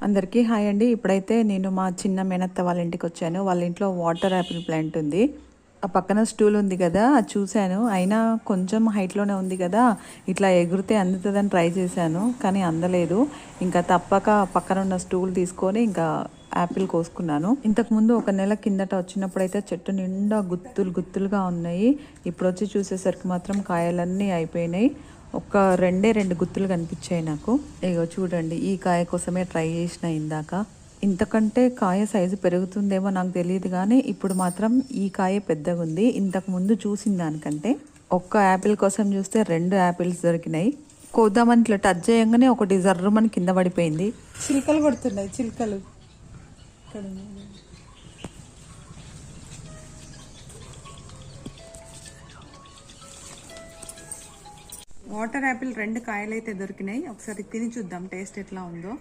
అందరికీ హాయ్ అండి. ఇప్పుడైతే నేను మా చిన్న మేనత్త వాళ్ళ ఇంటికి వచ్చాను. వాళ్ళ ఇంట్లో వాటర్ యాపిల్ ప్లాంట్ ఉంది. ఆ పక్కన స్టూల్ ఉంది కదా, అది చూశాను. అయినా కొంచెం హైట్లోనే ఉంది కదా, ఇట్లా ఎగిరితే అందుతుందని ట్రై చేశాను, కానీ అందలేదు. ఇంకా తప్పక పక్కన ఉన్న స్టూల్ తీసుకొని ఇంకా యాపిల్ కోసుకున్నాను. ఇంతకుముందు ఒక నెల కిందట వచ్చినప్పుడైతే చెట్టు నిండా గుత్తులు గుత్తులుగా ఉన్నాయి. ఇప్పుడు వచ్చి చూసేసరికి మాత్రం కాయలన్నీ అయిపోయినాయి. ఒక రెండు గుత్తులు కనిపించాయి నాకు. ఇగో చూడండి, ఈ కాయ కోసమే ట్రై చేసిన ఇందాక. ఇంతకంటే కాయ సైజు పెరుగుతుందేమో నాకు తెలియదు, కానీ ఇప్పుడు మాత్రం ఈ కాయ పెద్దగా ఉంది. ఇంతకు ముందు చూసిన దానికంటే ఒక్క యాపిల్ కోసం చూస్తే 2 యాపిల్స్ దొరికినాయి. కోద్దామని ఇట్లా టచ్ చేయగానే ఒకటి జర్రుమని కింద పడిపోయింది. చిలుకలు పడుతున్నాయి, చిలుకలు ఇక్కడ. వాటర్ యాపిల్ 2 కాయలు అయితే దొరికినాయి. ఒకసారి తిని చూద్దాం టేస్ట్ ఎట్లా ఉందో.